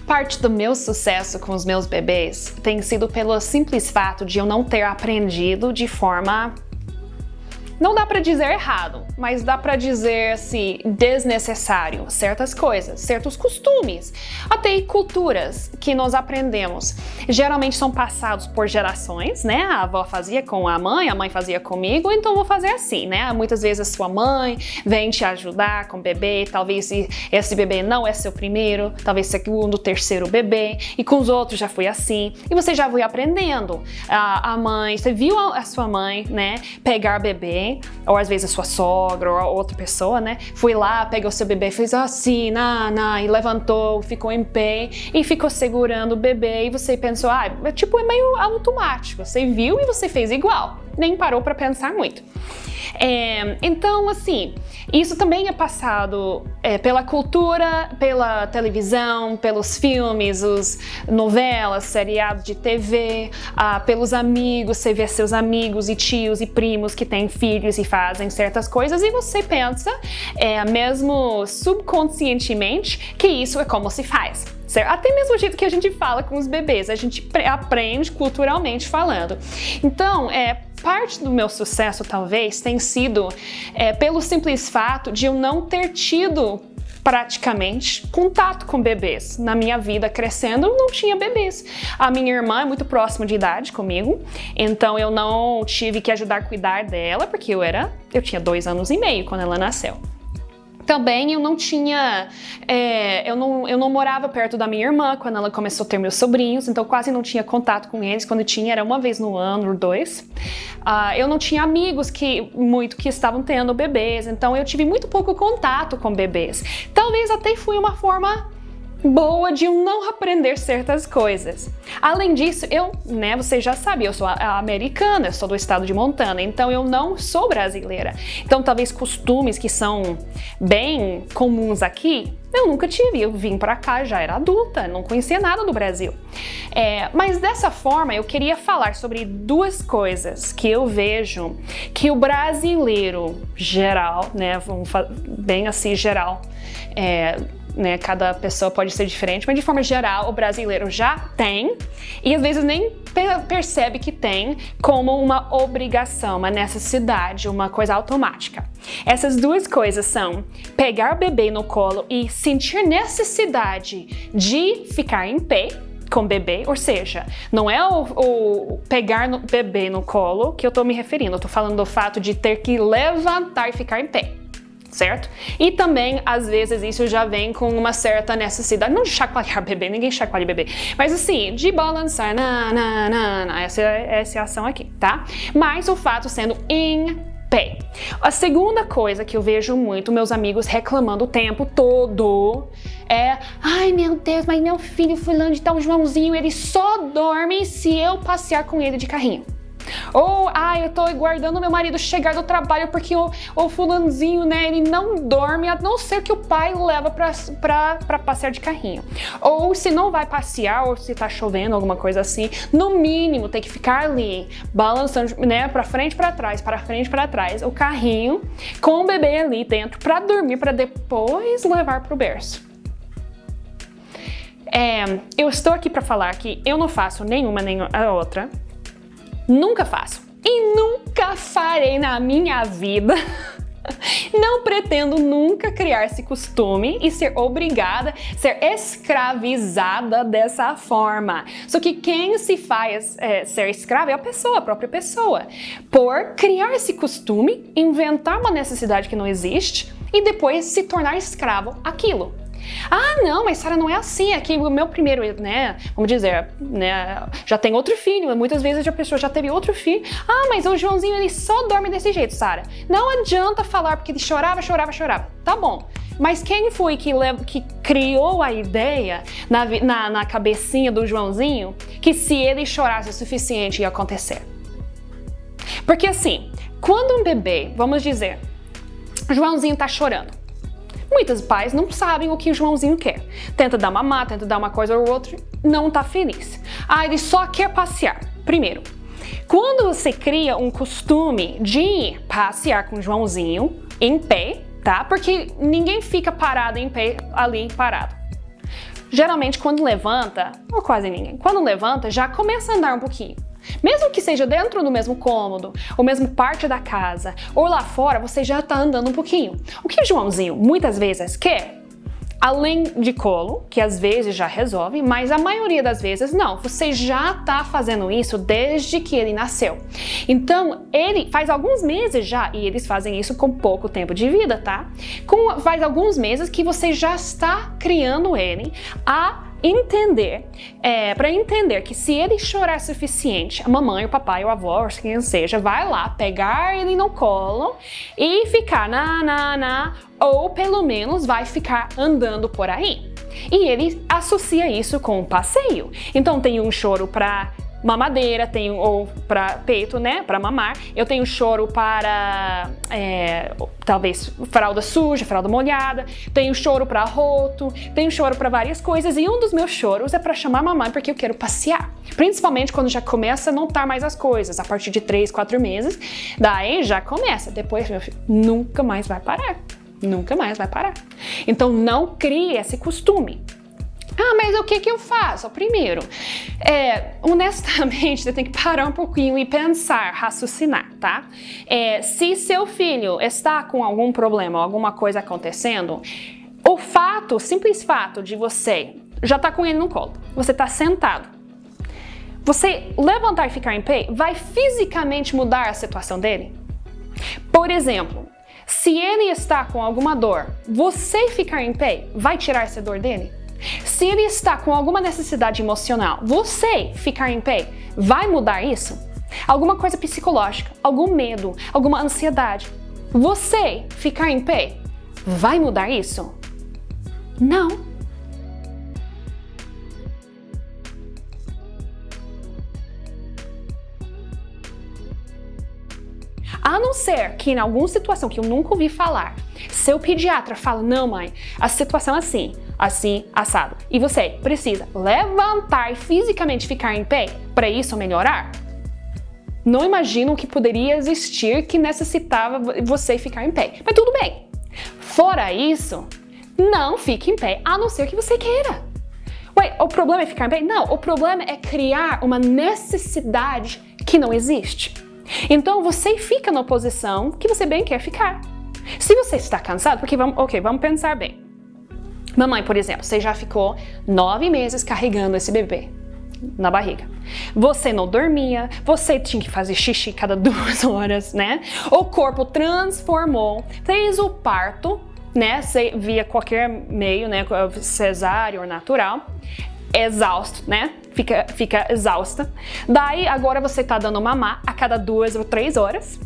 Parte do meu sucesso com os meus bebês tem sido pelo simples fato de eu não ter aprendido de forma... Não dá pra dizer errado, mas dá pra dizer, assim, desnecessário. Certas coisas, certos costumes, até culturas que nós aprendemos. Geralmente são passados por gerações, né? A avó fazia com a mãe fazia comigo, então vou fazer assim, né? Muitas vezes a sua mãe vem te ajudar com o bebê, talvez esse bebê não é seu primeiro, talvez segundo, terceiro bebê, e com os outros já foi assim, e você já foi aprendendo. A mãe, você viu a sua mãe, né, pegar bebê, ou às vezes a sua sogra ou outra pessoa, né, foi lá, pegou seu bebê, fez assim, e levantou, ficou em pé e ficou segurando o bebê e você pensou, é meio automático, você viu e você fez igual, nem parou para pensar muito. Então, assim, isso também é passado pela cultura, pela televisão, pelos filmes, os novelas, seriados de TV, pelos amigos, você vê seus amigos e tios e primos que têm filhos e fazem certas coisas e você pensa, mesmo subconscientemente, que isso é como se faz. Certo? Até mesmo o jeito que a gente fala com os bebês, a gente aprende culturalmente falando. Então, parte do meu sucesso talvez tem sido pelo simples fato de eu não ter tido praticamente contato com bebês. Na minha vida crescendo, eu não tinha bebês. A minha irmã é muito próxima de idade comigo, então eu não tive que ajudar a cuidar dela, porque eu tinha 2 anos e meio quando ela nasceu. Também eu não tinha, eu não morava perto da minha irmã quando ela começou a ter meus sobrinhos, então quase não tinha contato com eles. Quando tinha, era uma vez no ano ou 2. Eu não tinha amigos que estavam tendo bebês, então eu tive muito pouco contato com bebês. Talvez até foi uma forma boa de eu não aprender certas coisas. Além disso, você já sabe, eu sou americana, eu sou do estado de Montana, então eu não sou brasileira. Então talvez costumes que são bem comuns aqui, eu nunca tive. Eu vim pra cá, já era adulta, não conhecia nada do Brasil. Mas dessa forma, eu queria falar sobre 2 coisas que eu vejo que o brasileiro geral, né, bem assim geral, cada pessoa pode ser diferente, mas de forma geral o brasileiro já tem e às vezes nem percebe que tem como uma obrigação, uma necessidade, uma coisa automática. Essas 2 coisas são pegar o bebê no colo e sentir necessidade de ficar em pé com o bebê, ou seja, não é o pegar no bebê no colo que eu tô me referindo, eu tô falando do fato de ter que levantar e ficar em pé. Certo? E também, às vezes, isso já vem com uma certa necessidade, não de chacoalhar bebê, ninguém chacoalha bebê, mas assim, de balançar, essa é a ação aqui, tá? Mas o fato sendo em pé. A segunda coisa que eu vejo muito meus amigos reclamando o tempo todo ai meu Deus, mas meu filho fulano de tal Joãozinho, ele só dorme se eu passear com ele de carrinho. Ou, eu tô aguardando meu marido chegar do trabalho porque o fulanozinho, né, ele não dorme, a não ser que o pai leva pra passear de carrinho. Ou se não vai passear, ou se tá chovendo, alguma coisa assim, no mínimo tem que ficar ali, balançando, né, pra frente, pra trás, o carrinho, com o bebê ali dentro pra dormir, pra depois levar pro berço. Eu estou aqui pra falar que eu não faço nenhuma nem a outra. Nunca faço e nunca farei na minha vida. Não pretendo nunca criar esse costume e ser obrigada, ser escravizada dessa forma. Só que quem se faz ser escravo é a própria pessoa. Por criar esse costume, inventar uma necessidade que não existe e depois se tornar escravo àquilo. Não, mas Sara, não é assim, é que o meu primeiro, né, vamos dizer, né, já tem outro filho, muitas vezes a pessoa já teve outro filho, mas o Joãozinho, ele só dorme desse jeito, Sara. Não adianta falar porque ele chorava, tá bom, mas quem foi que criou a ideia na cabecinha do Joãozinho que se ele chorasse o suficiente ia acontecer? Porque assim, quando um bebê, vamos dizer, o Joãozinho tá chorando, muitos pais não sabem o que o Joãozinho quer. Tenta dar mamar, tenta dar uma coisa ou outra, não tá feliz. Ele só quer passear. Primeiro, quando você cria um costume de passear com o Joãozinho em pé, tá? Porque ninguém fica parado em pé ali parado. geralmente quando levanta, ou quase ninguém, quando levanta já começa a andar um pouquinho. Mesmo que seja dentro do mesmo cômodo, ou mesmo parte da casa, ou lá fora, você já está andando um pouquinho. O que o Joãozinho muitas vezes quer? Além de colo, que às vezes já resolve, mas a maioria das vezes não. Você já está fazendo isso desde que ele nasceu. Então, ele faz alguns meses já, e eles fazem isso com pouco tempo de vida, tá? Faz alguns meses que você já está criando ele a entender, para entender que se ele chorar suficiente, a mamãe, o papai, o avô, ou quem seja, vai lá pegar ele no colo e ficar ou pelo menos vai ficar andando por aí. E ele associa isso com um passeio. Então tem um choro para mamadeira, ou para peito, né, para mamar. Eu tenho choro para talvez fralda suja, fralda molhada. Tenho choro para arroto, tenho choro para várias coisas. E um dos meus choros é para chamar a mamãe porque eu quero passear. Principalmente quando já começa a notar mais as coisas, a partir de 3, 4 meses. Daí já começa. Depois, meu filho, nunca mais vai parar. Nunca mais vai parar. Então não crie esse costume. Ah, mas o que eu faço? Primeiro, honestamente, você tem que parar um pouquinho e pensar, raciocinar, tá? Se seu filho está com algum problema, alguma coisa acontecendo, o simples fato de você já estar com ele no colo, você está sentado, você levantar e ficar em pé, vai fisicamente mudar a situação dele? Por exemplo, se ele está com alguma dor, você ficar em pé vai tirar essa dor dele? Se ele está com alguma necessidade emocional, você ficar em pé vai mudar isso? Alguma coisa psicológica, algum medo, alguma ansiedade, você ficar em pé vai mudar isso? Não. A não ser que em alguma situação que eu nunca ouvi falar, seu pediatra fala, não mãe, a situação é assim, assim, assado. E você precisa levantar e fisicamente ficar em pé para isso melhorar? Não imagino que poderia existir que necessitava você ficar em pé. Mas tudo bem. Fora isso, não fique em pé, a não ser que você queira. Ué, o problema é ficar em pé? Não, o problema é criar uma necessidade que não existe. Então você fica na posição que você bem quer ficar. Se você está cansado, porque vamos pensar bem. Mamãe, por exemplo, você já ficou 9 meses carregando esse bebê na barriga. Você não dormia, você tinha que fazer xixi cada 2 horas, né? O corpo transformou, fez o parto, né? Via qualquer meio, né? Cesárea ou natural. Exausto, né? Fica exausta. Daí, agora você tá dando mamar a cada 2 ou 3 horas.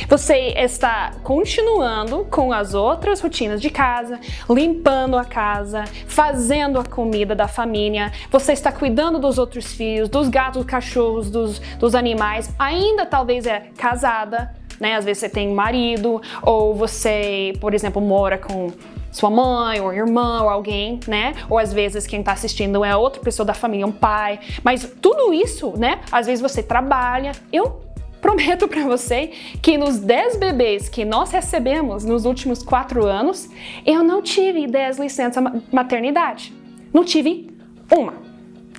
Você está continuando com as outras rotinas de casa, limpando a casa, fazendo a comida da família, você está cuidando dos outros filhos, dos gatos, dos cachorros, dos animais, ainda talvez é casada, né? Às vezes você tem marido, ou você, por exemplo, mora com sua mãe, ou irmã, ou alguém, né? Ou às vezes quem tá assistindo é outra pessoa da família, um pai. Mas tudo isso, né? Às vezes você trabalha. Eu prometo pra você que nos 10 bebês que nós recebemos nos últimos 4 anos, eu não tive 10 licenças maternidade. Não tive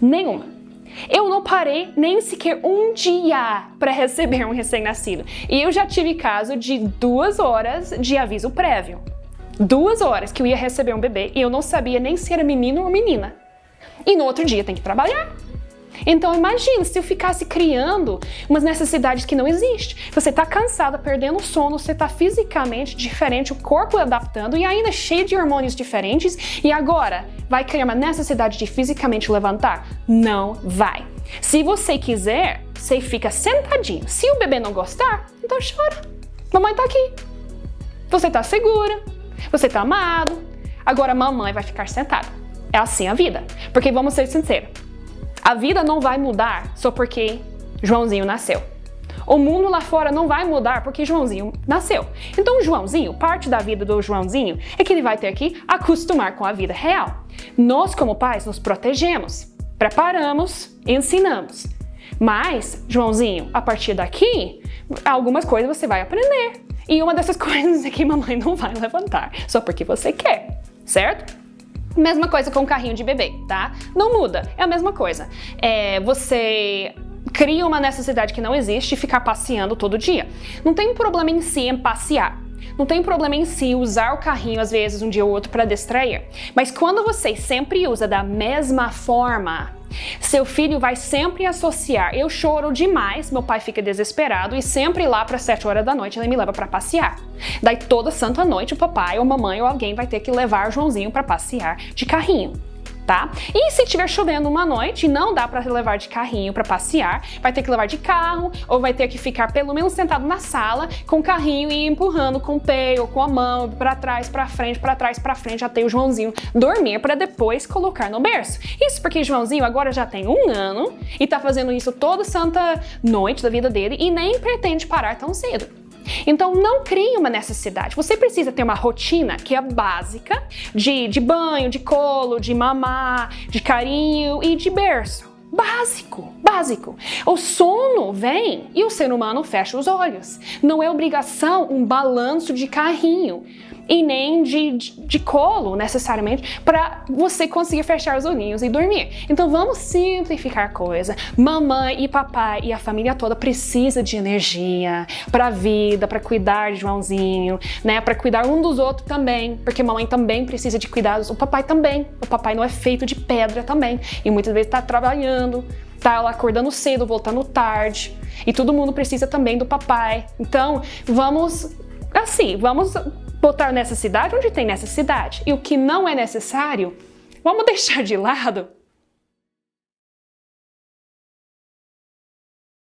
nenhuma. Eu não parei nem sequer um dia para receber um recém-nascido. E eu já tive caso de 2 horas de aviso prévio. 2 horas que eu ia receber um bebê e eu não sabia nem se era menino ou menina. E no outro dia tem que trabalhar. Então imagina se eu ficasse criando umas necessidades que não existem. Você tá cansada, perdendo o sono, você tá fisicamente diferente, o corpo adaptando e ainda cheio de hormônios diferentes e agora vai criar uma necessidade de fisicamente levantar? Não vai. Se você quiser, você fica sentadinho. Se o bebê não gostar, então chora. Mamãe tá aqui. Você tá segura, você tá amado. Agora a mamãe vai ficar sentada. É assim a vida. Porque vamos ser sinceros. A vida não vai mudar só porque Joãozinho nasceu. O mundo lá fora não vai mudar porque Joãozinho nasceu. Então o Joãozinho, parte da vida do Joãozinho é que ele vai ter que acostumar com a vida real. Nós como pais nos protegemos, preparamos, ensinamos. Mas, Joãozinho, a partir daqui, algumas coisas você vai aprender. E uma dessas coisas é que mamãe não vai levantar, só porque você quer, certo? Mesma coisa com o carrinho de bebê, tá? Não muda, é a mesma coisa. Você cria uma necessidade que não existe e ficar passeando todo dia. Não tem problema em si em passear. Não tem problema em si usar o carrinho às vezes um dia ou outro para distrair. Mas quando você sempre usa da mesma forma, seu filho vai sempre associar: eu choro demais, meu pai fica desesperado e sempre lá para 7 horas da noite ele me leva para passear. Daí toda santa noite o papai ou mamãe ou alguém vai ter que levar o Joãozinho para passear de carrinho. Tá? E se estiver chovendo uma noite e não dá para levar de carrinho para passear, vai ter que levar de carro ou vai ter que ficar pelo menos sentado na sala com o carrinho e empurrando com o pé ou com a mão para trás, para frente, para trás, para frente, até o Joãozinho dormir para depois colocar no berço. Isso porque Joãozinho agora já tem 1 ano e tá fazendo isso toda santa noite da vida dele e nem pretende parar tão cedo. Então não crie uma necessidade. Você precisa ter uma rotina que é básica de banho, de colo, de mamar, de carinho e de berço. Básico. O sono vem e o ser humano fecha os olhos. Não é obrigação um balanço de carrinho e nem de colo, necessariamente, para você conseguir fechar os olhinhos e dormir. Então vamos simplificar a coisa. Mamãe e papai e a família toda precisa de energia para a vida, para cuidar de Joãozinho, né? Para cuidar um dos outros também, porque mamãe também precisa de cuidados, o papai também. O papai não é feito de pedra também e muitas vezes está trabalhando, tá lá acordando cedo, voltando tarde, e todo mundo precisa também do papai. Então vamos botar necessidade onde tem necessidade. E o que não é necessário, vamos deixar de lado